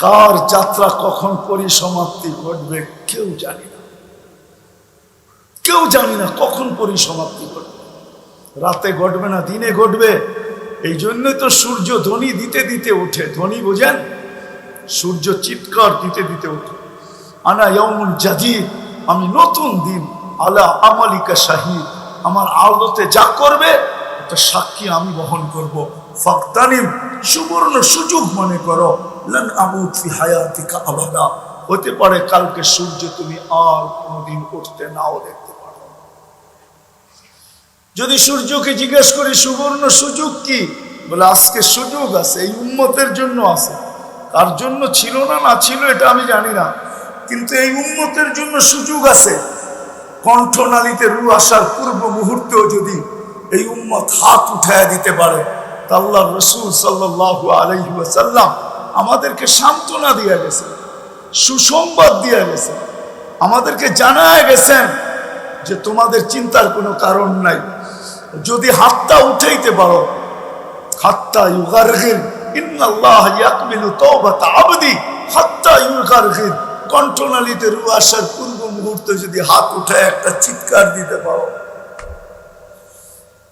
কার যাত্রা কখন পরিসমাপ্তি ঘটবে কেউ জানি না, কেউ জানি না কখন পরিসমাপ্তি ঘটবে। রাতে ঘটবে না দিনে ঘটবে। এই জন্যই তো সূর্য ধ্বনি দিতে দিতে ওঠে। ধ্বনি বোঝেন? সূর্য চিৎকার দিতে দিতে ওঠে, আনা ইয়াউমুন জাদীদ, আমি নতুন দিন, আলা আমালিকা শাহীদ, আমার আদতে যা করবে এটা সাক্ষী আমি বহন করব। ফাকতানিম, সুবর্ণ সুযোগ মনে করো, লান আমুত ফি হায়াতিকা আবাদা, হতে পারে কালকে সূর্য তুমি আর কোনোদিন উঠতে নাও দেখতে পারো। যদি সূর্যকে জিজ্ঞেস করি সুবর্ণ সুযোগ কি, বলে আজকে সুযোগ আছে, এই উম্মতের জন্য আছে। কার জন্য ছিল না না ছিল এটা আমি জানি না, কিন্তু এই উম্মতের জন্য সুযোগ আছে। কণ্ঠনালীতে রূহ আসার পূর্ব মুহূর্তেও যদি এই উম্মত হাত উঠায় দিতে পারে, তা আল্লাহর রাসূল সাল্লাল্লাহু আলাইহি ওয়াসাল্লাম আমাদেরকে সান্ত্বনা দিয়ে গেছেন, সুসংবাদ দিয়ে গেছেন, আমাদেরকে জানায় গেছেন যে তোমাদের চিন্তার কোনো কারণ নাই। যদি হাতটা উঠাইতে পারো, হাত্তা ইউগারগির, ইন্নাল্লাহ ইয়াকবিলু তাওবাতা আবদি হাত্তা ইউগারগির, কণ্ঠনালীতে রূহ আসার পূর্ব মুহূর্তে যদি হাত উঠায় একটা চিৎকার দিতে পারো,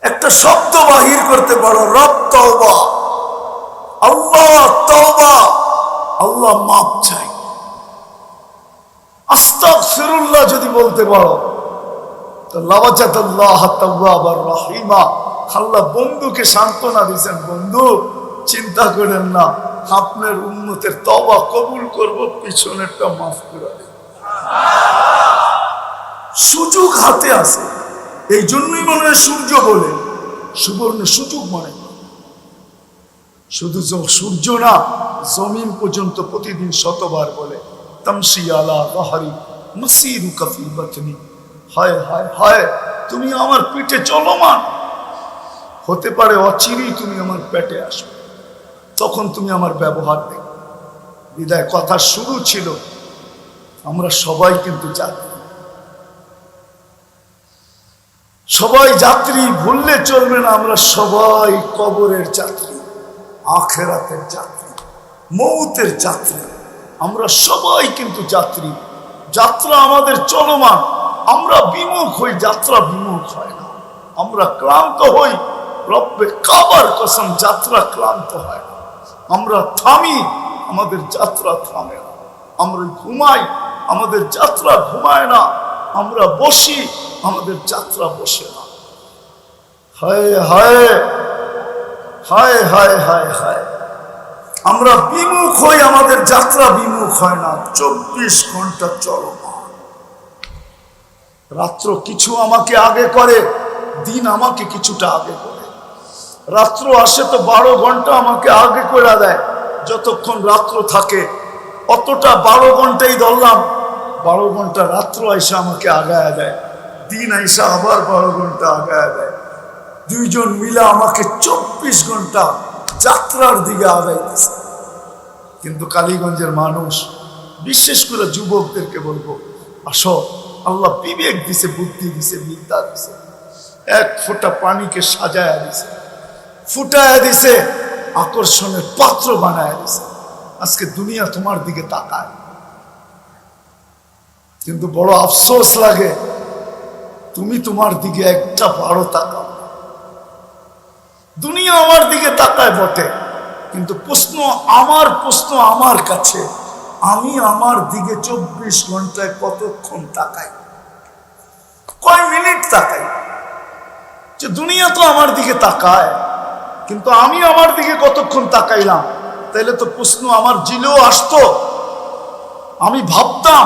একটা শব্দ বাহির করতে পারো, রব তওবা, আল্লাহ তওবা, আল্লাহ মাফ চাই, আস্তাগফিরুল্লাহ যদি বলতে পারো, তো লাওয়াজাদাল্লাহ তাওয়াবার রহিমা, আল্লাহ বন্ধুকে সান্ত্বনা দিয়েছেন, বন্ধু চিন্তা করেন না, আপনার উম্মতের তওবা কবুল করব, পিছনেরটা মাফ করে দেব। সুযোগ হাতে আছে। এই জন্যই মনে হয় সূর্য বলে সুবর্ণ সুযোগ মনে। শুধু সূর্য না, জমিন পর্যন্ত প্রতিদিন শতবার বলে তামশি আলা যাহরি মাসিরুকা ফি বাতনি, হায় হায় হায় তুমি আমার পিঠে চলমান, হতে পারে অচিরেই তুমি আমার পেটে আসবে, তখন তুমি আমার ব্যবহার দেখবে। বিদায় কথা শুরু ছিল, আমরা সবাই কিন্তু যাত্রী, সবাই যাত্রী, ভুললে চলবে না, আমরা সবাই কবরের যাত্রী, আখিরাতের যাত্রী, মৌতের যাত্রী, আমরা সবাই কিন্তু যাত্রী। যাত্রা আমাদের চলমান, আমরা বিমুখ হই, যাত্রা বিমুখ হয় না। আমরা ক্লান্ত হই, রব্বে কাবার কসম যাত্রা ক্লান্ত হয় না। আমরা থামি, আমাদের যাত্রা থামে না। আমরা ঘুমাই, আমাদের যাত্রা ঘুমায় না। আমরা বসি, আমাদের যাত্রা বসে না। হায় হায় হায় হায় হায় হায়, আমরা বিমুখ হই, আমাদের যাত্রা বিমুখ হয় না। 24 ঘন্টা চলমান। রাত্র কিছু আমাকে আগে করে, দিন আমাকে কিছুটা আগে করে। রাত্র আসে তো 12 ঘন্টা আমাকে আগে করে দেয়, যতক্ষণ রাত্র থাকে অতটা 12 ঘন্টাই ধরলাম, 12 ঘন্টা রাত্র আইসা আমাকে আগায় দেয়, দিন আইসা আবার 12 ঘন্টা আগায় দেয়। দুইজন মিলে আমাকে 24 ঘন্টা যাত্রার দিকে আগাইতেছে। কিন্তু কালীগঞ্জের মানুষ, বিশেষ করে যুবকদেরকে বলবো, আসো, আল্লাহ বিবেক দিছে, বুদ্ধি দিছে, বিদ্যা দিছে, এক ফোঁটা পানিকে সাজায় দিছে, ফুটায় দিছে, আকর্ষণের পাত্র বানায় দিছে। আজকে দুনিয়া তোমার দিকে তাকায়, কিন্তু বড় আফসোস লাগে তুমি তোমার দিকে একটা বারো তাকাও। দুনিয়া আমার দিকে তাকায় বটে, কিন্তু প্রশ্ন আমার কাছে, আমি আমার দিকে 24 ঘন্টায় কতক্ষণ তাকাই, কয় মিনিট তাকাই? যে দুনিয়া তো আমার দিকে তাকায়, কিন্তু আমি আমার দিকে কতক্ষণ তাকাইলাম? তাইলে তো প্রশ্ন আমার জিলেও আসতো। আমি ভাবতাম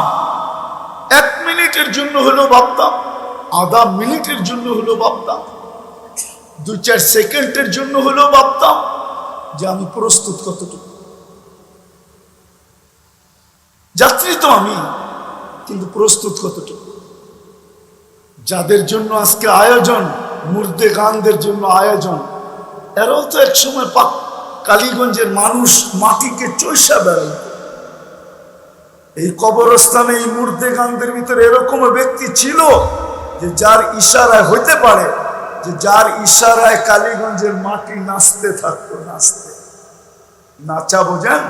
1 মিনিটের জন্য হলেও ভাবতাম, আধা মিনিটের জন্য হলেও ভাবতাম, 2-4 সেকেন্ডের জন্য হলেও ভাবতাম যে আমি প্রস্তুত কতটুকু। যাত্রী তো আমি, কিন্তু প্রস্তুত কতটুকু? যাদের জন্য আজকে আয়োজন, মুর্দে গানদের জন্য আয়োজন, এরাও তো এক সময় কালীগঞ্জের মানুষ মাটিকে চৈষা বেড়াইত। এই কবরস্থানে এই মুর্দে গানদের ভিতরে এরকম ব্যক্তি ছিল যে যার ইশারায় হইতে পারে, যে যার ইশারায় কালীগঞ্জের মাটি নাচতে থাকতো, নাচতে। নাচা বোঝেন?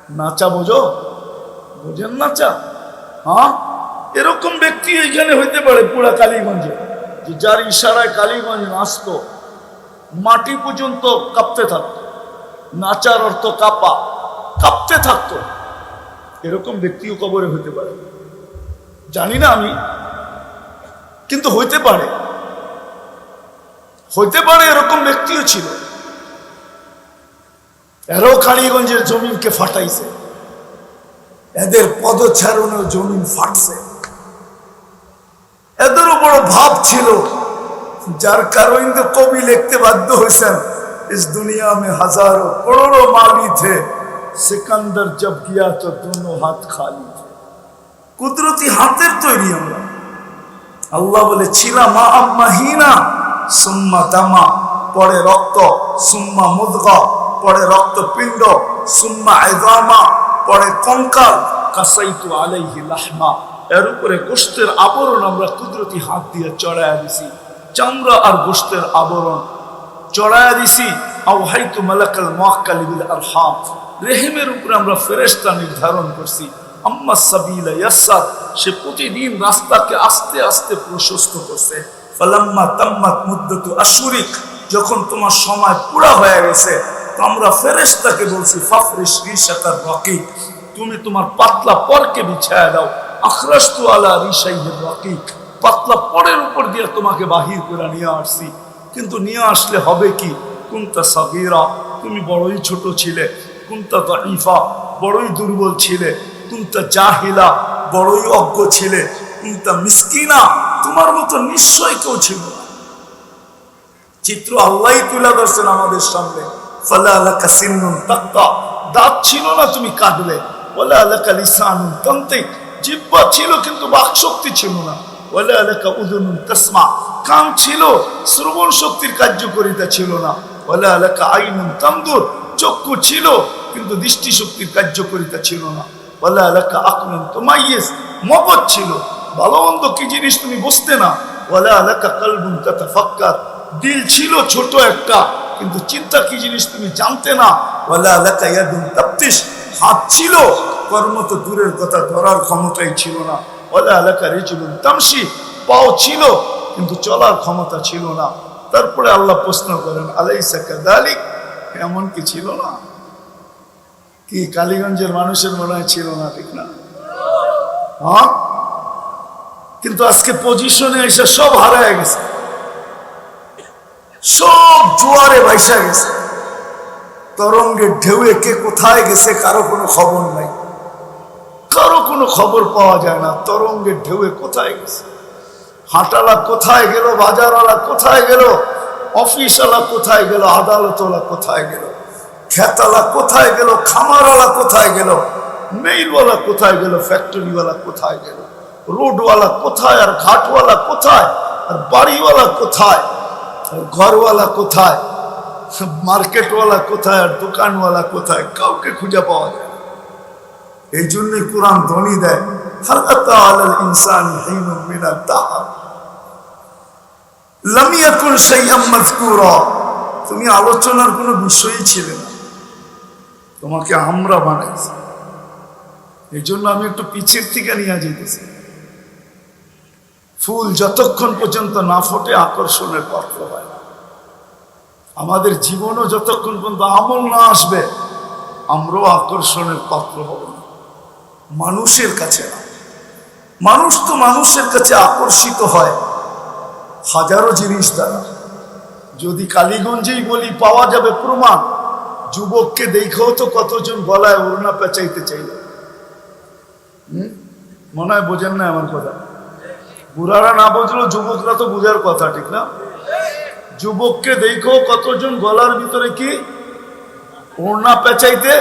নাচা বোঝো? বোঝেন নাচা? হ্যাঁ, এরকম ব্যক্তি এইখানে হইতে পারে পুরা কালীগঞ্জে, যে যার ইশারায় কালীগঞ্জ নাচতো, মাটি পর্যন্ত কাঁপতে থাকতো। নাচার অর্থ কাঁপা, কাঁপতে থাকতো। এরকম ব্যক্তিও কবরে হইতে পারে, জানি না আমি, কিন্তু হইতে পারে, হইতে পারে। এরকম ব্যক্তিও ছিল। এরাও কালীগঞ্জের জমিনকে ফাটাইছে, এদের পদচারণেও জমিন ফাটছে। এদেরও বড় ভাব ছিল, যার কারণে কবি লিখতে বাধ্য হয়েছেন, इस दुनिया में हजारों करोड़ों माली थे, सिकंदर जब गया तो दोनों हाथ खाली थे। কুদরতি হাতের তৈরি আমরা। আল্লাহ বলে ছিলাম মা আম্মাহিনা সুম্মা দামা, পরে রক্ত, সুম্মা মুদগা, পরে রক্তপিণ্ড, সুম্মা ইযামা, পরে কঙ্কাল, কাসাইতু আলাইহি লাহমা, এর উপরে গোশতের আবরণ আমরা কুদরতি হাত দিয়ে চড়াইয়া দিছি, চামড়া আর গোশতের আবরণ চড়াইয়া দিছি। আওহাইতু মালাকাল মুআক্কাল বিল আরহাম, রেহেমের উপরে আমরা ফেরেশতা নির্ধারণ করছি। আম্মা সাবিলা ইয়াসসার, সে প্রতিদিন রাস্তাকে আস্তে আস্তে প্রশস্ত করছে। ফালাম্মা তাম্মাত মুদ্দাতু আশহুরিক, যখন তোমার সময় পুরা হয়ে গেছে, তো আমরা ফেরেশতাকে বলছি ফাফরিশ রিশাতার রাকিক, তুমি তোমার পাতলা পরকে বিছায়া দাও। আখরাজতু আলা রিশাইহির রাকিক, পাতলা পরের উপর দিয়ে তোমাকে বাহির করে নিয়ে আসছি। কিন্তু নিয়ে আসলে হবে কি? কুনতা সাগীরা, তুমি বড়ই ছোট ছিলে। কুনতা দাঈফা, বড়ই দুর্বল ছিলে। কুনতা জাহিলা, বড়ই অজ্ঞ ছিলে। কুনতা মিসকিনা, তোমার মতো নিশ্চয় কেউ ছিল না। চিত্র আল্লাহই তুলে ধরছেন আমাদের সামনে। ফালা লাকা সিন্নুন তাক্তা, দাঁত ছিল না তুমি কাটবে। ওয়ালা লাকা লিসানুন তানতিক, জিহ্বা ছিল কিন্তু বাকশক্তি ছিল না। ওয়ালা লাকা উযুনুন তাসমা, কান ছিল, শ্রবণ শক্তির কার্যকারিতা ছিল না। ওয়ালা লাকা আইনুন তামদুর, চক্ষু ছিল কিন্তু দৃষ্টি শক্তির কার্যকারিতা ছিল না। ওয়ালা লাকা আকলুন তুমাইয়িজ, মগজ ছিল, ভালো মন্দ কি জিনিস তুমি বুঝতে না। ওয়ালা লাকা কলবুন তাতাফাক্কার, দিল ছিল ছোট একটা, কিন্তু চিন্তা কি জিনিস তুমি জানতে না। ওয়ালা লাকা ইয়াদুন তাবতিশ, হাত ছিল, কর্ম তো দূরের কথা, ধরার ক্ষমতাই ছিল না। ওয়ালা লাকা রিজলুন তামশি, পাও ছিল কিন্তু চলার ক্ষমতা ছিল না। তারপরে আল্লাহ প্রশ্ন করেন আলাইসা কাযালিক, এমন কি ছিল না? কি কালীগঞ্জের মানুষের মনে হয় ছিল না, ঠিক না? হ্যাঁ, কিন্তু আজকে পজিশনে এসে সব হারায় গেছে, সব জোয়ারে ভাইসা গেছে। তরঙ্গের ঢেউয়ে কে কোথায় গেছে কারো কোনো খবর নাই, কারো কোনো খবর পাওয়া যায় না। তরঙ্গের ঢেউয়ে কোথায় গেছে, হাঁটালা কোথায় গেল, বাজারওয়ালা কোথায় গেল, অফিসওয়ালা কোথায় গেল, আদালতওয়ালা কোথায় গেল, খেতালা কোথায় গেল, খামারওয়ালা কোথায় গেল, মেইলওয়ালা কোথায় গেল, ফ্যাক্টরিওয়ালা কোথায় গেল, রোডওয়ালা কোথায়, আর ঘাটওয়ালা কোথায়, আর বাড়িওয়ালা কোথায়, আর ঘরওয়ালা কোথায়, মার্কেটওয়ালা কোথায়, আর দোকানওয়ালা কোথায়, কাউকে খুঁজে পাওয়া যায়। এই জন্যই কোরআন ধ্বনি দেয় হাল আতা আলাল ইনসানি হিনুন মিনাদ দাহর লাম ইয়াকুন শাইআম মাযকুরা, তুমি আলোচনার কোনো বিষয়ই ছিলে না, তোমাকে আমরা বানাইছি। এই জন্য আমি একটু পিছের থেকে নিয়ে যেতেছি। ফুল যতক্ষণ পর্যন্ত না ফোটে আকর্ষণের পাত্র হয় না। আমাদের জীবনও যতক্ষণ পর্যন্ত আমল না আসবে, আমরাও আকর্ষণের পাত্র হব না, মানুষের কাছে না। মানুষ তো মানুষের কাছে আকর্ষিত হয় হাজারো জিনিস দ্বারা। যদি কালীগঞ্জেই বলি পাওয়া যাবে প্রমাণ। যুবককে দেখেও তো কতজন গলায় ওড়না পেঁচাইতে চাইল। মনে হয় বোঝেন না আমার কথা। বুড়ারা না বুঝলেও যুবকরা তো বুঝার কথা, ঠিক না? যুবককে দেখেও কতজন গলার ভিতরে কি ওড়না পেঁচাইতে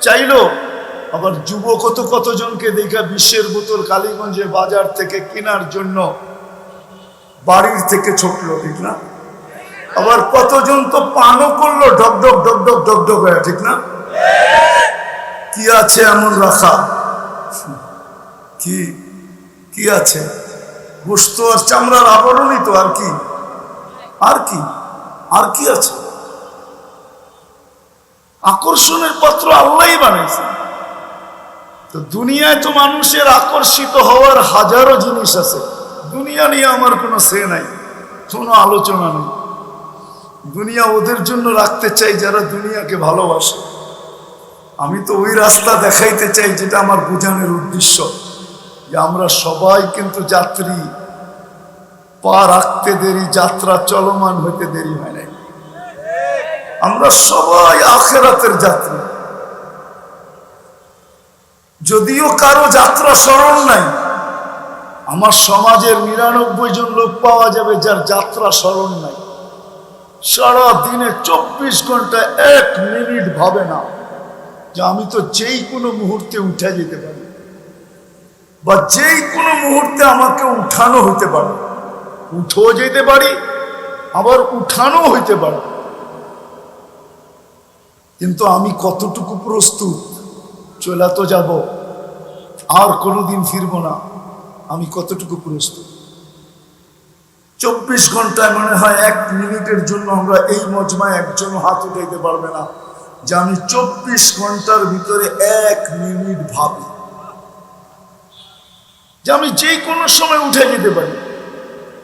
চাইলো। আবার যুবক তো কতজনকে দেখা বিশ্বের বোতল কালীগঞ্জে বাজার থেকে কেনার জন্য বাড়ির থেকে ছুটলো, ঠিক না? আবার কতজন তো পানও করলো ঢকঢক ঢকঢক ঢকঢক হয়ে, ঠিক না? কি আছে এমন রাখা? কি কি আছে? গোশত আর চামড়ার আবরণই তো, আর কি? আর কি আর কি আছে? আকর্ষণের পাত্র আল্লাহই বানাইছে। তো দুনিয়ায় তো মানুষের আকর্ষিত হওয়ার হাজারো জিনিস আছে, দুনিয়া নিয়ে আমার কোনো সে নাই, কোনো আলোচনা নেই। দুনিয়া ওদের জন্য রাখতে চাই যারা দুনিয়াকে ভালোবাসে। আমি তো ওই রাস্তা দেখাইতে চাই যেটা আমার বোঝানোর উদ্দেশ্য, যে আমরা সবাই কিন্তু যাত্রী, পা রাখতে দেরি, যাত্রা চলমান হইতে দেরি হয় নাই। আমরা সবাই আখিরাতের যাত্রী। যদিও কারো যাত্রা স্মরণ নাই, আমার সমাজের 99 জন লোক পাওয়া যাবে যার যাত্রা স্মরণ নাই। সারা দিনে 24 ঘন্টা 1 মিনিট ভাবে না যে আমি তো যেই কোনো মুহূর্তে উঠে যেতে পারি, বা যেই কোনো মুহূর্তে আমাকে উঠানো হইতে পারে। উঠেও যেতে পারি, আবার উঠানো হইতে পারে। কিন্তু আমি কতটুকু প্রস্তুত? চলে তো যাব, আর কোনোদিন ফিরব না। আমি কতটুকু প্রস্তুত? 24 ঘন্টায় মনে হয় 1 মিনিটের জন্য আমরা এই মজমায় একজন হাত উঠাইতে পারবে না যে আমি 24 ঘন্টার ভিতরে 1 মিনিট ভাবি যে আমি যে কোনো সময় উঠে যেতে পারি।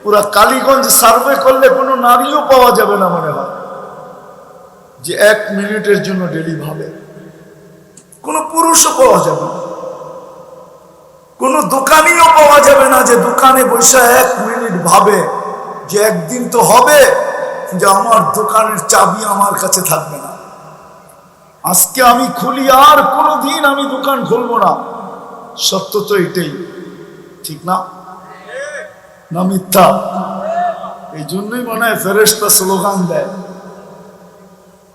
পুরা কালীগঞ্জ সার্ভে করলে কোনো নারীও পাওয়া যাবে না মনে হয় যে 1 মিনিটের জন্য ডেলি ভাবে। কোনো পুরুষও পাওয়া যাবে না, কোনো দোকানিও পাওয়া যাবে না যে দোকানে বসে 1 মিনিট ভাবে যে একদিন তো হবে যে আমার দোকানের চাবি আমার কাছে থাকবে না, আজকে আমি খুলি, আর কোনোদিন আমি দোকান খুলবো না। সত্য তো এটাই, ঠিক না? না মিথ্যা? এই জন্যই মনে হয় ফেরেশতা স্লোগান দেয়,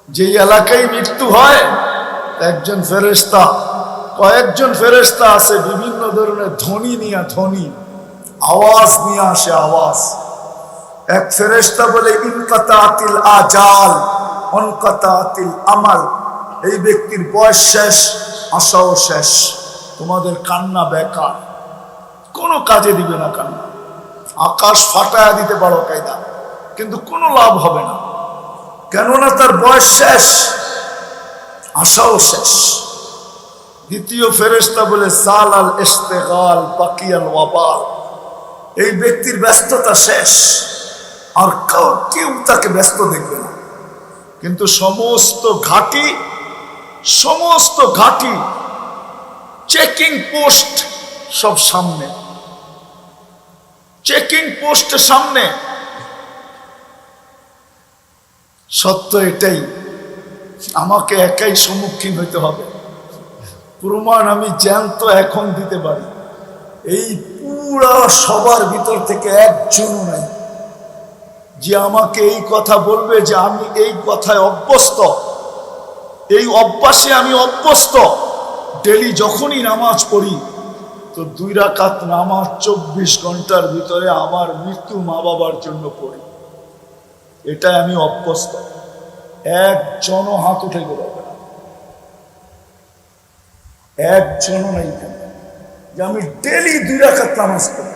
যেই এলাকায় মৃত্যু হয় একজন ফেরেশতা, কয়েকজন ফেরেশতা আছে বিভিন্ন ধরনের ধ্বনি নিয়ে, ধ্বনি আওয়াজ নিয়ে আসে, আওয়াজ। এক ফেরেশতা বলে ইনকাতাতিল আজাল অনকাতাতিল আমাল, এই ব্যক্তির বয়স শেষ, আশাও শেষ, তোমাদের কান্না বেকার, কোনো কাজে দিবে না কান্না। আকাশ ফাটায়া দিতে পারো কায়দা, কিন্তু কোনো লাভ হবে না, কেননা তার বয়স শেষ, আশাও শেষ। দ্বিতীয় ফেরেশতা বলে সাল আল ইস্তেগাল বাকিয়াল ওয়াবাল, এই ব্যক্তির ব্যস্ততা শেষ, আর কেউ তাকে ব্যস্ত দেখবে না। কিন্তু সমস্ত ঘাঁটি চেকিং পোস্ট সব সামনে, চেকিং পোস্টের সামনে। সত্য এটাই, আমাকে একাই সম্মুখীন হইতে হবে। প্রমাণ আমি জ্যান্ত এখন দিতে পারি, এই পুরা সবার ভিতর থেকে একজনও নাই যে আমাকে এই কথা বলবে যে আমি এই কথায় অভ্যস্ত, এই অভ্যাসে আমি অভ্যস্ত। ডেলি যখনই নামাজ পড়ি তো 2 রাকাত নামাজ 24 ঘন্টার ভিতরে আমার মৃত্যু মা বাবার জন্য পড়ি, এটাই আমি অভ্যস্ত। একজনও হাত উঠে গেল, একজনও নাই যে আমি ডেলি 2 রাকাত নামাজ পড়ি।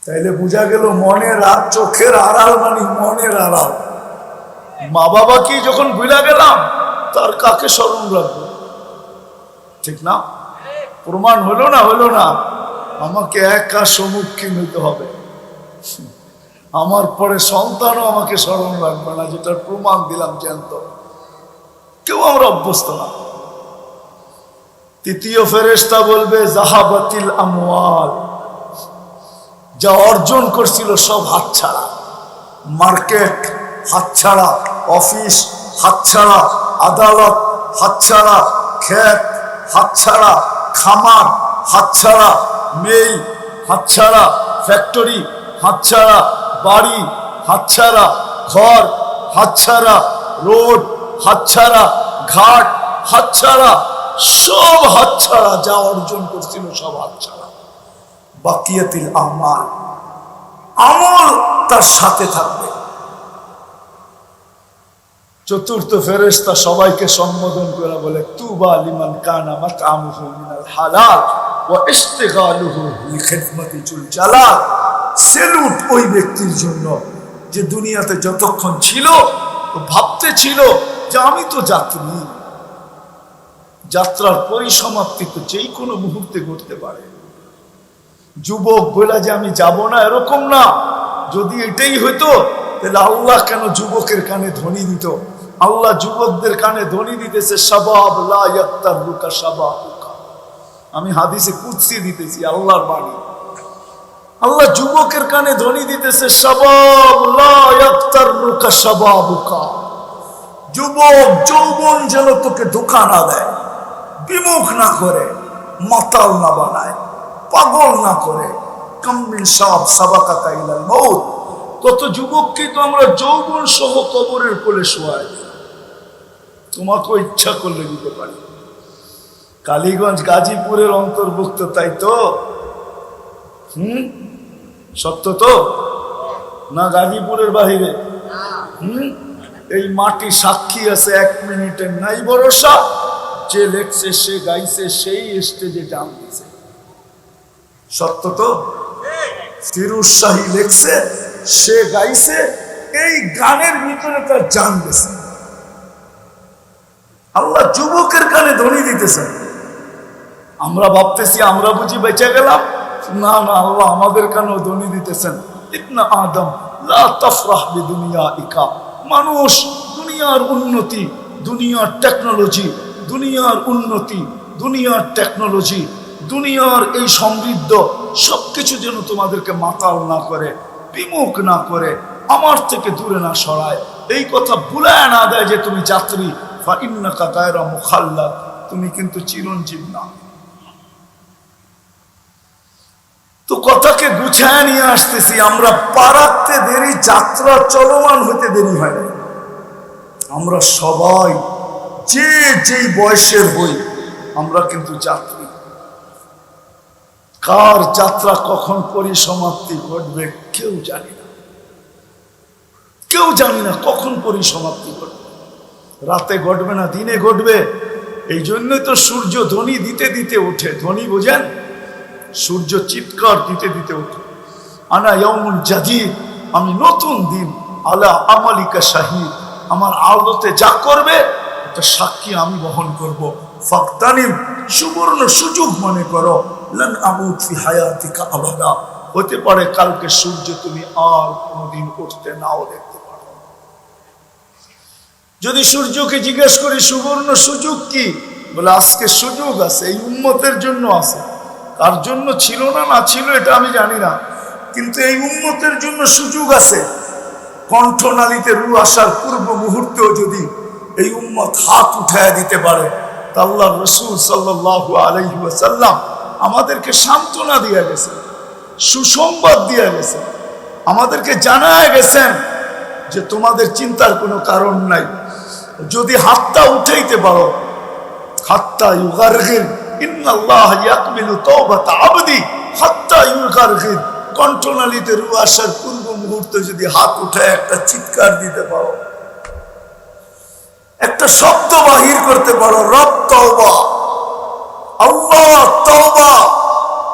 তাইলে বোঝা গেল মনের আর চোখের আড়াল মানে মনের আড়াল। মা বাবাকে যখন ভুলে গেলাম তার কাকে স্মরণ রাখবো, ঠিক না? প্রমাণ হলো না? আমাকে একা সম্মুখীন হইতে হবে। আমার পরে সন্তানও আমাকে স্মরণ রাখবে না, যেটার প্রমাণ দিলাম জ্যান্ত। কেউ আমরা অভ্যস্ত না। তৃতীয় ফেরেশতা বলবে জাহাবাতিল আমওয়াল, যা অর্জন করছিল সব হাতছাড়া, মার্কেট হাতছাড়া, অফিস হাতছাড়া, আদালত হাতছাড়া, ক্ষেত হাতছাড়া, খামার হাতছাড়া, মিল হাতছাড়া, ফ্যাক্টরি হাতছাড়া, বাড়ি হাতছাড়া, ঘর হাতছাড়া, রোড হাতছাড়া, ঘাট হাতছাড়া, সব হাতছাড়া। যা অর্জন করছিল সব হাতছাড়া। বাকিয়াতিল আমাল, আমল তার সাথে থাকবে। চতুর্থ ফেরেশতা সবাইকে সম্বোধন করে বলে তুবা লিমান কানা মাতআমুহু মিনাল হালাল ওয়া ইশতিগালুহু লিখিদমাতি জুল জালাল। সেলুট ওই ব্যক্তির জন্য যে দুনিয়াতে যতক্ষণ ছিল তো ভাবতে ছিল যে আমি তো যাত্রী, যাত্রার পরিসমাপ্তি তো যেই কোনো মুহূর্তে ঘটতে পারে। যুবক বলে যে আমি যাব না এরকম না। যদি এটাই হইতো তাহলে আল্লাহ কেন যুবকের কানে ধ্বনি দিত? আল্লাহ যুবকদের কানে ধ্বনি দিতেছে শাবাব লা ইয়াক্তারুকা শাবাবুকা। আমি হাদিসে কুদসি দিতেছি, আল্লাহর বাণী। আল্লাহ যুবকের কানে ধ্বনি দিতেছে শাবাব লা ইয়াক্তারুকা শাবাবুকা। যুবক যৌবন যেন তোকে ধোঁকা না দেয়, বিমুখ না করে, মাতাল না বানায়, পাগল না করে। কামিন সাব সাবাকাতা ইলাল মউত। কত যুবককে তো আমরা যৌবন সহ কবরের কোলে শোয়াই। তোমাকে ইচ্ছা করলে দিতে পারি। কালীগঞ্জ গাজীপুরের অন্তর্ভুক্ত, তাই তো? সত্য তো না? গাজীপুরের বাহিরে এই মাটি সাক্ষী আছে। 1 মিনিটের নাই ভরসা। যে লেখছে, সে গাইছে, সেই স্টেজে টান দিছে। সত্য তো? ফিরোজ শাহী লেখছে, সে গাইছে, এই গানের ভিতরে তার জান গেছে। আল্লাহ যুবকের কানে ধ্বনি দিতেছেন। আমরা ভাবতেছি আমরা বুঝি বেঁচে গেলাম। না না, আল্লাহ আমাদের কানেও ধ্বনি দিতেছেন। ইবনা আদম লা তাফরাহ বিদুনিয়াইকা। মানুষ, দুনিয়ার উন্নতি, দুনিয়ার টেকনোলজি, দুনিয়ার উন্নতি, দুনিয়ার টেকনোলজি, দুনিয়ার এই সমৃদ্ধ সবকিছু যেন তোমাদেরকে মাতাল না করে, বিমুখ না করে, আমার থেকে দূরে না সরায়। এই কথা ভুলায় না দেয় যে তুমি যাত্রী। ফাইন্নাকা গায়রা মুখাল্লাদ, তুমি কিন্তু চিরঞ্জীব না। তো কথাকে গুছায় নিয়ে আসতেছি। আমরা পারাতে দেরি, যাত্রা চলমান হতে দেরি হয় না। আমরা সবাই যে যেই বয়সের হই, আমরা কিন্তু যাত্রী। কার যাত্রা কখন পরিসমাপ্তি ঘটবে কেউ জানি না। কেউ জানি না কখন পরিসমাপ্তি ঘটবে। রাতে ঘটবে না দিনে ঘটবে। এই জন্যই তো সূর্য ধ্বনি দিতে দিতে ওঠে। ধ্বনি বোঝেন? সূর্য চিৎকার দিতে দিতে ওঠে। আনা ইয়াউমুল জাদীদ, আমি নতুন দিন। আলা আমালিকা শাহীদ, আমার আওলতে যা করবে এটা সাক্ষী আমি বহন করব। ফাকতানিম, সুবর্ণ সুযোগ মনে করো। লান আমুত ফি হায়াতিকা আবাদা, হতে পারে কালকে সূর্য তুমি আর কোনোদিন উঠতে নাও দেখতে পারো। যদি সূর্যকে জিজ্ঞেস করি সুবর্ণ সুযোগ কি, বলে আজকে সুযোগ আছে, এই উম্মতের জন্য আছে। কার জন্য ছিল না না ছিল এটা আমি জানি না, কিন্তু এই উম্মতের জন্য সুযোগ আছে। কণ্ঠনালীতে রূহ আসার পূর্ব মুহূর্তেও যদি এই উম্মত হাত উঠায় দিতে পারে, তা আল্লাহর রাসূল সাল্লাল্লাহু আলাইহি ওয়াসাল্লাম আমাদেরকে সান্ত্বনা দিয়ে গেছেন, সুসংবাদ দিয়ে গেছেন, আমাদেরকে জানায় গেছেন যে তোমাদের চিন্তার কোনো কারণ নাই। যদি হাতটা উঠাইতে পারো, হাত্তা ইউগারগির, ইন্নাল্লাহ ইয়াকবিলু তাওবাতা আবদি হাত্তা ইউগারগির। কণ্ঠনালীতে রূহ আসার পূর্ব মুহূর্তে যদি হাত উঠায় একটা চিৎকার দিতে পারো, একটা শব্দ বাহির করতে পারো, রব তওবা, আল্লাহ তওবা,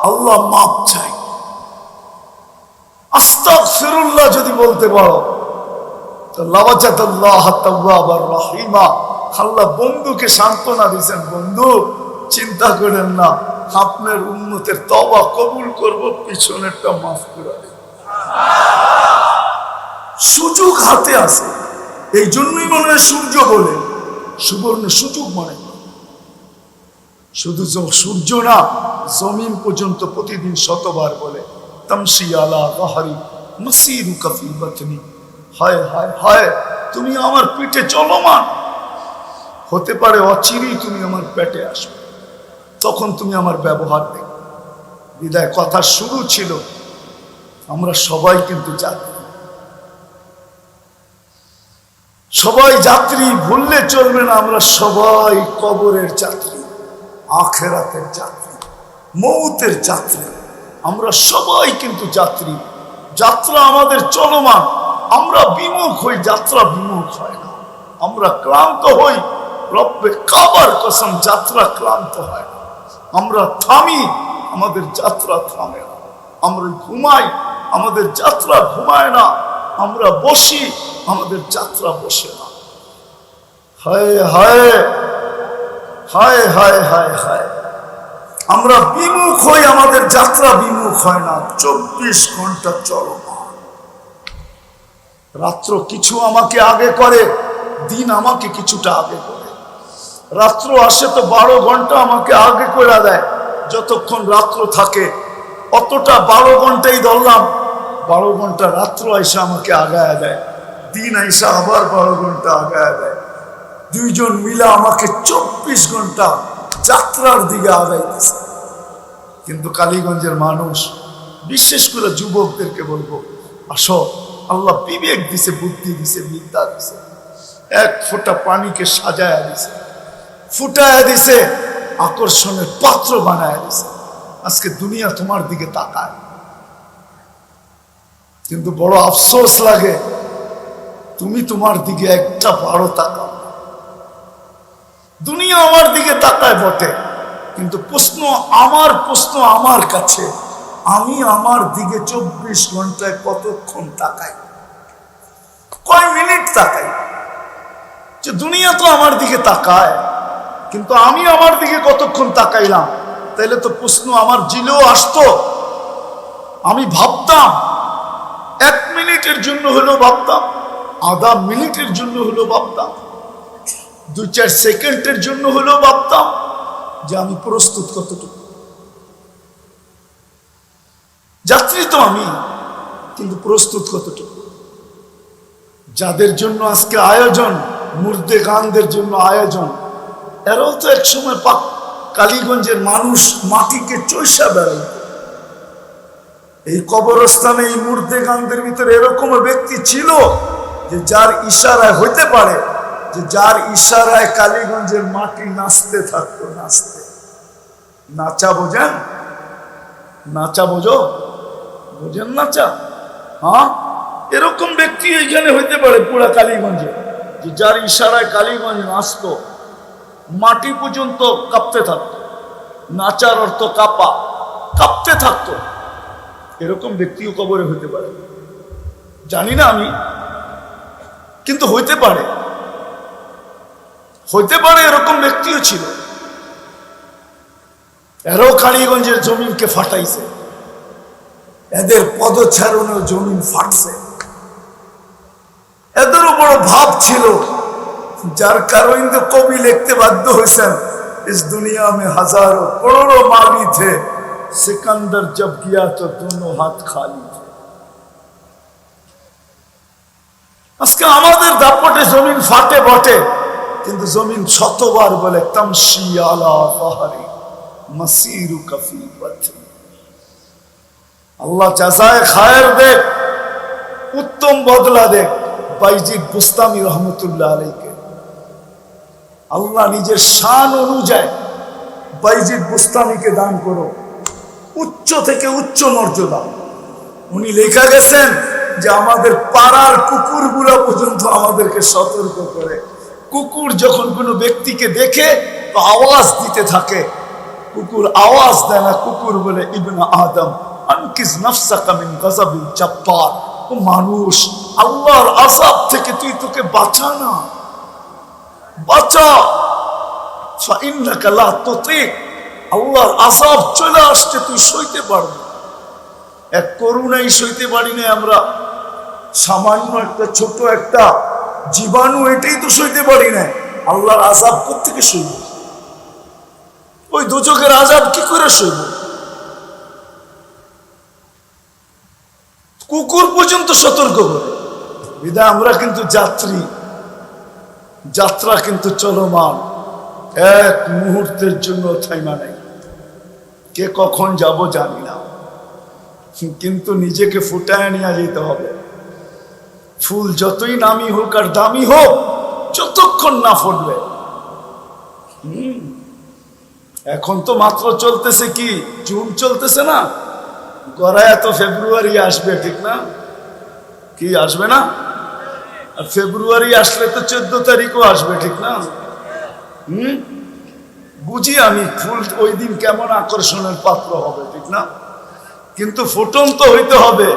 আল্লাহ মাফ চাই, আস্তাগফিরুল্লাহ যদি বলতে পারো, তো লাওয়াজাদাল্লাহ তাওয়াবার রহিমা। আল্লাহ বন্ধুকে সান্ত্বনা দিয়েছেন, বন্ধু চিন্তা করেন না, আপনার উম্মতের তওবা কবুল করব, পিছনেরটা মাফ করে দেব। সুযোগ হাতে আছে। এই জন্যই মনে হয় সূর্য বলে সুবর্ণ সুযোগ। মানে শুধু সূর্য না, জমিন পর্যন্ত প্রতিদিন শতবার বলে তামশি আলা গাহরি মাসিরুকা ফি বাতনি। হায় হায় হায়, তুমি আমার পিঠে চলমান। হতে পারে অচিরেই তুমি আমার পেটে আসবে, তখন তুমি আমার ব্যবহার দেখবে। বিদায় কথা শুরু ছিল, আমরা সবাই কিন্তু যাত্রী। সবাই যাত্রী, ভুললে চলবে না। আমরা সবাই কবরের যাত্রী, আখেরাতের যাত্রী, মৌতের যাত্রী। আমরা সবাই কিন্তু যাত্রী। যাত্রা আমাদের চলমান। আমরা বিমুখ হই, যাত্রা বিমুখ হয় না। আমরা ক্লান্ত হই, রব্বে কাবার কসম যাত্রা ক্লান্ত হয় না। আমরা থামি, আমাদের যাত্রা থামে না। আমরা ঘুমাই, আমাদের যাত্রা ঘুমায় না। আমরা বসি, আমাদের যাত্রা বসে না। হায় হায় হায় হায় হায় হায়, আমরা বিমুখ হই, আমাদের যাত্রা বিমুখ হয় না। 24 ঘন্টা চলমান। রাত্র কিছু আমাকে আগে করে, দিন আমাকে কিছুটা আগে করে। রাত্র আসে তো 12 ঘন্টা আমাকে আগে করে দেয়। যতক্ষণ রাত্র থাকে অতটা 12 ঘন্টাই ধরলাম, 12 ঘন্টা রাত্র আইসা আমাকে আগায় দেয়, দিন আইসা আবার 12 ঘন্টা আগায় দেয়। দুইজন মিলে আমাকে 24 ঘন্টা যাত্রার দিকে আগাইতেছে। কিন্তু কালীগঞ্জের মানুষ, বিশেষ করে যুবকদেরকে বলবো, আসো, আল্লাহ বিবেক দিছে, বুদ্ধি দিছে, বিদ্যা দিছে, এক ফোঁটা পানিকে সাজায়া দিছে, ফুটায়া দিছে, আকর্ষণের পাত্র বানায় দিছে। আজকে দুনিয়া তোমার দিকে তাকায়, কিন্তু বড় আফসোস লাগে তুমি তোমার দিকে একটা বারো তাকাও। দুনিয়া আমার দিকে তাকায় বটে, কিন্তু প্রশ্ন আমার কাছে, আমি আমার দিকে 24 ঘন্টায় কতক্ষণ তাকাই, কয় মিনিট তাকাই? যে দুনিয়া তো আমার দিকে তাকায়, কিন্তু আমি আমার দিকে কতক্ষণ তাকাইলাম? তাইলে তো প্রশ্ন আমার জিলেও আসতো। আমি ভাবতাম 1 মিনিটের জন্য হলেও ভাবতাম, আধা মিনিটের জন্য হলেও ভাবতাম, 2-4 সেকেন্ডের জন্য হলেও ভাবতাম যে আমি প্রস্তুত কতটুকু। যাত্রী তো আমি, কিন্তু প্রস্তুত কতটুকু? যাদের জন্য আজকে আয়োজন, মুর্দে গানদের জন্য আয়োজন, এরাও তো এক সময় কালীগঞ্জের মানুষ মাটিকে চৈষা বেড়াই। এই কবরস্থানে, এই মুর্দে গানদের ভিতরে এরকম ব্যক্তি ছিল যে যার ইশারায় হইতে পারে, যে যার ইশারায় কালীগঞ্জের মাটি নাচতে থাকতো, নাচতে। নাচা বোঝেন? নাচা বোঝো? বোঝেন নাচা? হ্যাঁ, এরকম ব্যক্তি এইখানে হইতে পারে পুরা কালীগঞ্জে, যে যার ইশারায় কালীগঞ্জ নাচতো, মাটি পর্যন্ত কাঁপতে থাকতো। নাচার অর্থ কাঁপা, কাঁপতে থাকতো। এরকম ব্যক্তিও কবরে হইতে পারে, জানি না আমি, কিন্তু হইতে পারে, হইতে পারে। এরকম ব্যক্তিও ছিল। এরাও কালীগঞ্জের জমিনকে ফাটাইছে, এদের পদচারণেও জমিন ফাটছে। এদেরও বড় ভাব ছিল, যার কারণে তো কবি লিখতে বাধ্য হয়েছেন, इस दुनिया में हजारों करोड़ों माली थे, सिकंदर जब गया तो दोनों हाथ खाली थे। আজকে আমাদের দাপটে জমিন ফাটে বটে, কিন্তু জমিন শতবার বলে তমশি আলা ফাহরি মাসিরু কফি পথি। আল্লাহ জাযায়ে খায়ের দেখ, উত্তম বদলা দেখ বাইজিদ বুস্তামি রহমতুল্লাহ আলাইহিকে। আল্লাহ নিজের শান অনুযায়ী বাইজিদ বুস্তামিকে দান করো উচ্চ থেকে উচ্চ মর্যাদা। উনি লেখা গেছেন যে আমাদের পাড়ার কুকুরগুলো পর্যন্ত আমাদেরকে সতর্ক করে। কুকুর যখন কোনো ব্যক্তিকে দেখে তো আওয়াজ দিতে থাকে, কুকুর আওয়াজ দেয় না, কুকুর বলে ইবনে আদম আনকিস নাফসাকা মিন গাযাবিল জাব্বার, ও মানুষ, আল্লাহর আযাব থেকে তুই তোকে বাঁচা না, বাঁচা। ফাইন্নাকা লা তুতিক, আল্লাহর আযাব চলে আসছে, তুই সইতে পারবি। এক করুণাই সইতে পারি না আমরা, সামান্য একটা ছোট একটা জীবাণু, এটাই তো সইতে পারি না। আল্লাহর আযাব কোত্থেকে সইব? ওই দোজখের আযাব কি করে সইব? কুকুর পর্যন্ত সতর্ক করে। বিধায় আমরা কিন্তু যাত্রী, যাত্রা কিন্তু চলমান, এক মুহূর্তের জন্য থাইমা নাই। কে কখন যাব জানি না, কিন্তু নিজেকে ফুটায় নিয়ে যেতে হবে। ফুল যতই নামি হোক আর দামি হোক, যতক্ষণ না ফুটবে। এখন তো মাত্র চলতেছে কি, জুন চলতেছে না, গড়ায় তো ফেব্রুয়ারি আসবে, ঠিক না? কি আসবে না? আর ফেব্রুয়ারি আসলে তো 14 তারিখও আসবে, ঠিক না? বুঝি আমি ফুল ওই দিন কেমন আকর্ষণের পাত্র হবে, ঠিক না? কিন্তু ফুটন্ত হইতে হবে।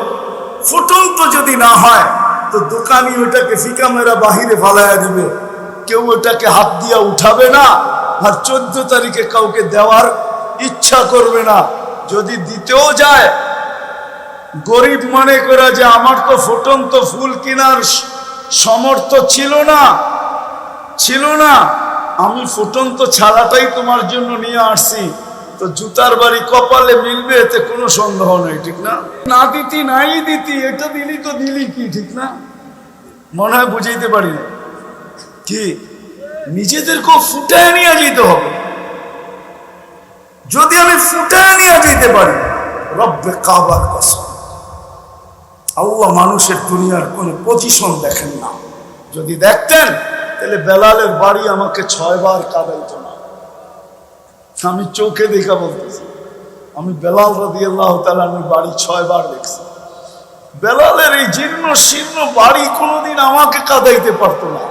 ফুটন্ত যদি না হয় তো দোকানি ওটাকে ফিকা মেরা বাহিরে ফালাইয়া দিবে, কেউ ওটাকে হাত দিয়া উঠাবে না, আর 14 তারিখে কাউকে দেওয়ার ইচ্ছা করবে না। যদি দিতেও যায়, গরিব মনে করে যে আমার তো ফুটন্ত ফুল কেনার সামর্থ্য ছিল না, আমি ফুটন্ত ছাড়াটাই তোমার জন্য নিয়ে আসছি, তো জুতার বাড়ি কপালে মিলবে এতে কোনো সন্দেহ নেই, ঠিক না? না দিতি নাই দিতি, এটা দিলি তো দিলি কি, ঠিক না? মনে হয় বুঝাইতে পারি না কি? নিজেদেরকেও ফুটায় নিয়ে যেতে হবে। যদি আমি ফুটায় নিয়ে যেতে পারি, রব্বে কাবার কসম, আল্লাহ মানুষের দুনিয়ার কোন পজিশন দেখেন না। যদি দেখতেন তাহলে বেলালের বাড়ি আমাকে 6 বার কাঁদাইতো না। আমি চোখে দেখা বলতেছি, আমি বেলাল রাদিয়াল্লাহু তাআলা আনহুর বাড়ি 6 বার দেখছি। বেলালের এই জীর্ণ শীর্ণ বাড়ি কোনোদিন আমাকে কাঁদাইতে পারতো না।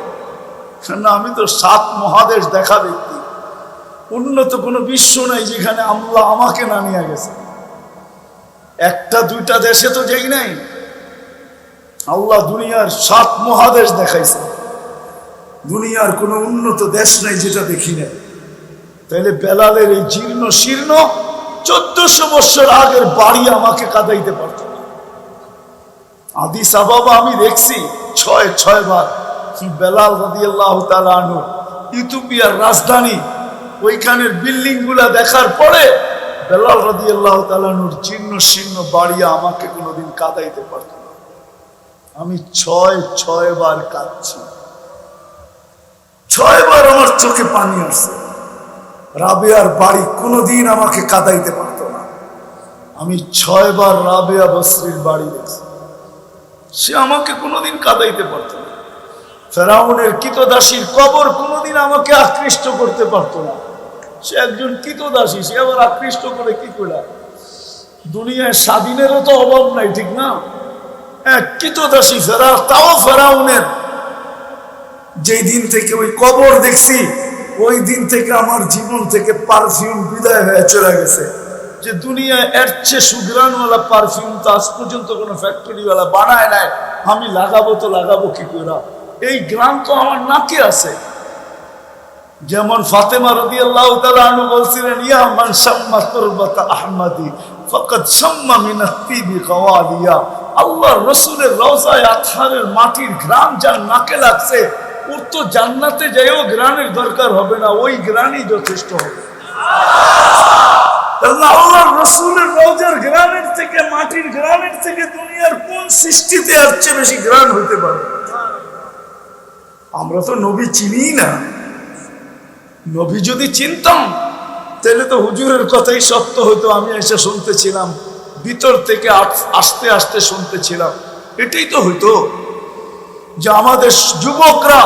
না, আমি তো 7 মহাদেশ দেখা ব্যক্তি, উন্নত কোনো বিশ্ব নাই যেখানে আল্লাহ আমাকে না নিয়ে গেছে। 1টা 2টা দেশে তো যাই নাই, আল্লাহ দুনিয়ার 7 মহাদেশ দেখাইছে। দুনিয়ার কোনো উন্নত দেশ নাই যেটা দেখি নাই। তাইলে বেলালের এই জীর্ণ শীর্ণ 1400 বছর আগের বাড়ি আমাকে কাঁদাইতে পারত না। আদিস আবাবা আমি দেখছি 6 বার। বেলাল রাদিয়াল্লাহু তাআলা আনহু ইথিওপিয়ার রাজধানী, ওইখানের বিল্ডিং গুলা দেখার পরে বেলাল রাদিয়াল্লাহু তাআলা আনহুর জীর্ণ শীর্ণ বাড়ি আমাকে কোনোদিন কাঁদাইতে পারত না। আমি 6 বার কাঁদছি, 6 বার আমার চোখে পানি আসছে। রাবেয়ার বাড়ি কোনোদিন আমাকে কাঁদাইতে পারত না। আমি 6 বার রাবেয়া বসরির বাড়ি দেখছি, সে আমাকে কোনোদিন কাঁদাইতে পারত না। ফেরাউনের কৃতদাসীর কবর কোনোদিন আমাকে আকৃষ্ট করতে পারত না। সে একজন কৃতদাসী, সে আবার আকৃষ্ট করে কি করে? দুনিয়ায় স্বাধীনেরও তো অভাব নাই, ঠিক না? কৃতদাসী তাও ফেরাউনের। যেই দিন থেকে ওই কবর দেখছি, ওই দিন থেকে আমার জীবন থেকে পারফিউম বিদায় হয়ে চলে গেছে। যে দুনিয়ায় এর চেয়ে সুগ্রানওয়ালা পারফিউম তো আজ পর্যন্ত কোনো ফ্যাক্টরিওয়ালা বানায় নাই। আমি লাগাবো তো লাগাবো কি করে? এই গ্রাম তো আমার নাকে আছে। যেমন ফাতেমা রাদিয়াল্লাহু তাআলা আনহা বলছিলেন, ইয়া মান শাম্মা তুরবাতা আহমদি ফাকাদ শাম্মা মিনাত তিবি কাওয়ালিয়া। আল্লাহর রাসূলের রওজায়ে আতহারের মাটির ঘ্রাণ যার নাকে লাগছে, ওর তো জান্নাতে যাইও ঘ্রাণের দরকার হবে না, ওই ঘ্রাণই যথেষ্ট হবে। আল্লাহর রাসূলের রওজার ঘ্রাণের থেকে, মাটির ঘ্রাণের থেকে দুনিয়ার কোন সৃষ্টিতে এর চেয়ে বেশি ঘ্রাণ হতে পারে? আমরা তো নবী চিনি না। নবী যদি চিনতাম তাহলে তো হুজুরের কথাই সত্য হতো। আমি এসে শুনতেছিলাম, ভিতর থেকে আস্তে আস্তে শুনতেছিলাম, এটাই তো হইতো যে আমাদের যুবকরা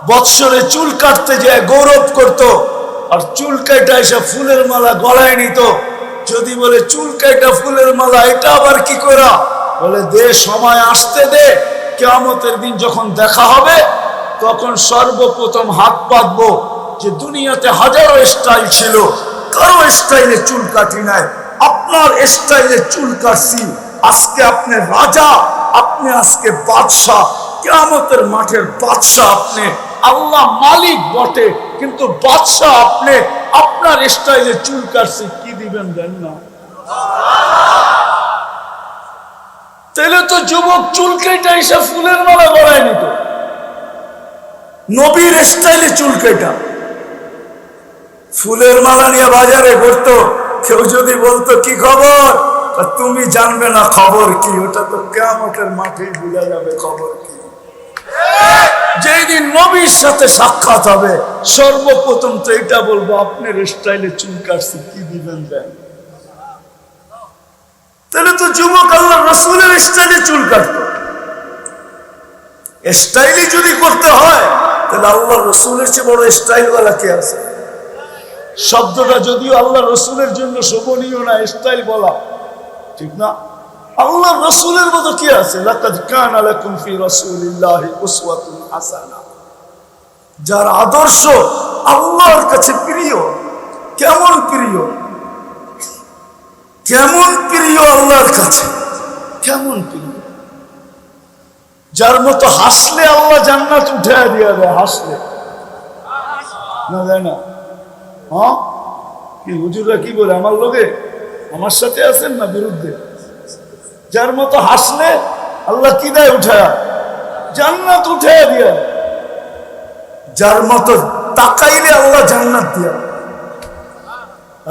বৎসরে চুল কাটতে যায় গৌরব করত, আর চুল কাটা এসে ফুলের মালা গলায় নিত। যদি বলে চুল কাটা ফুলের মালা, এটা আবার কি করা? বলে দে, সময় আসতে দে, কিয়ামতের দিন যখন দেখা হবে তখন সর্বপ্রথম হাত পাতবো যে দুনিয়াতে হাজারো স্টাইল ছিল, কারো স্টাইলে চুল কাটি নাই, আপনার স্টাইলে চুল কাটছি। আজকে আপনি রাজা, আপনি আজকে বাদশাহ, কিয়ামতের মাঠের বাদশাহ আপনি। আল্লাহ মালিক বটে, কিন্তু বাদশাহ আপনি। আপনার স্টাইলে চুল কাটছি, কি দিবেন দেন না? তাহলে তো যুবক চুল কেটে এসে ফুলের মালা গলায় নিত। নবীর স্টাইলে চুল কেটা ফুলের মালা নিয়ে বাজারে ঘুরতো। কেউ যদি বলতো কি খবর, তুমি জানবে না খবর কি, ওটা তো কিয়ামতের মাঠেই বোঝা যাবে খবর কি। যেই দিন নবীর সাথে সাক্ষাৎ হবে, সর্বপ্রথম তো এটা বলবো, আপনার স্টাইলে চুল কাটছি, কি দিবেন দেন? তাহলে তো যুবক আল্লাহর রাসূলের স্টাইলে চুল কাটতো। স্টাইলই যদি করতে হয় তাহলে আল্লাহর রাসূলের চেয়ে বড় স্টাইলওয়ালা কে আছে? শব্দটা যদিও আল্লাহর রাসূলের জন্য শোভনীয় না, স্টাইল বলা ঠিক না। আল্লাহর রাসূলের মতো কি আছে? লাকাদ কানা লাকুম ফি রাসূলিল্লাহি উসওয়াতুন হাসানাহ। যার আদর্শ আল্লাহর কাছে প্রিয়। কেমন প্রিয়? কেমন প্রিয় আল্লাহর কাছে? কেমন প্রিয়? যার মতো হাসলে আল্লাহ জান্নাত উঠায় দিয়ে দেয়। হাসলে না যায় না? হ্যাঁ, কি হুজুররা কি বলে আমার লোকে? আমার সাথে আছেন না বিরুদ্ধে? যার মতো হাসলে আল্লাহ কি দেয় উঠায়া? জান্নাত উঠায়া দিয়া। যার মতো তাকাইলে আল্লাহ জান্নাত দিয়া।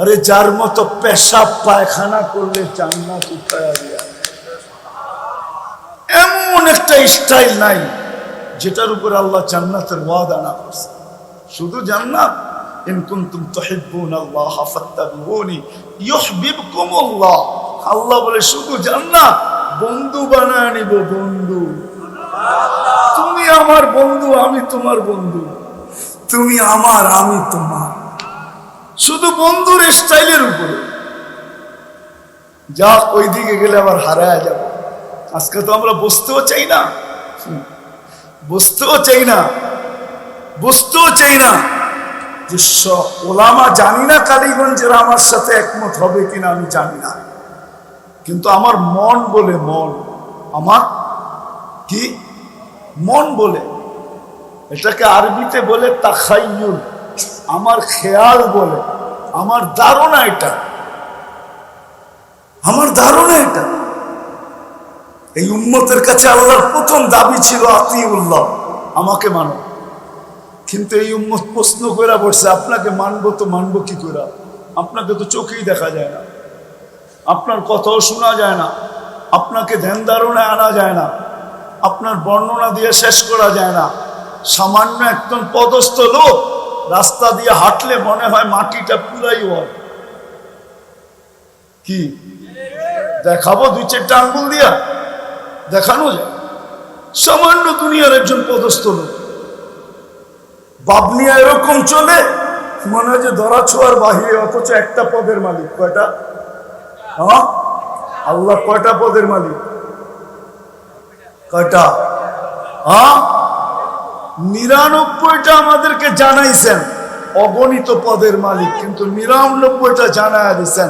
আরে যার মতো পেশাব পায়খানা করলে জান্নাত উঠায়া দিয়া। এমন একটা স্টাইল নাই যেটার উপর আল্লাহ জান্নাতের ওয়াদা না করছে। শুধু জান্নাত, ইন কুনতুম তুহিব্বুনাল্লাহ ফাত্তাবিউনি ইউহিব্বুকুমুল্লাহ। আল্লাহ বলে শুধু জান্নাত, বন্ধু বানায় নিব বন্ধু। তুমি আমার বন্ধু, আমি তোমার বন্ধু। তুমি আমার, আমি তোমার। শুধু বন্ধুর স্টাইলের উপরে। যা ওই দিকে গেলে আবার হারায় যাব। আজকে তো আমরা বসতেও চাই না, বসতেও চাই না, বুঝতেও চাই না যে ওলামা জানি না কালীগঞ্জের আমার সাথে একমত হবে কিনা আমি জানি না, কিন্তু আমার মন বলে, মন আমার কি মন বলে, এটাকে আরবিতে বলে তাখাইয়ুল, আমার খেয়াল বলে, আমার ধারণা এটা, আমার ধারণা এটা। এই উম্মতের কাছে আল্লাহর প্রথম দাবি ছিল আতিউল্লাহ, আমাকে মানো। কিন্তু এই উম্মত প্রশ্ন করে বসছে, আপনাকে মানবো তো মানবো কি করে? আপনাকে তো চোখেই দেখা যায় না, আপনার কথাও শোনা যায় না, আপনাকে ধ্যান ধারণায় আনা যায় না, আপনার বর্ণনা দিয়ে শেষ করা যায় না। সামান্য একজন পদস্থ লোক রাস্তা দিয়ে হাঁটলে মনে হয় মাটিটা পুরাই হয়। কি দেখাবো? দুই চারটা আঙ্গুল দিয়া দেখানো যায়? সামান্য দুনিয়ার একজন পদস্থ লোক বাবনিয়া এরকম চলে, মনে হয় যে ধরা ছোঁয়ার বাহিরে, অথচ একটা পদের মালিক। কয়টা? হ্যাঁ, আল্লাহ কয়টা পদের মালিক? কয়টা? হ্যাঁ, 99টা আমাদেরকে জানাইছেন অগণিত পদের মালিক, কিন্তু 99টা জানায় দিচ্ছেন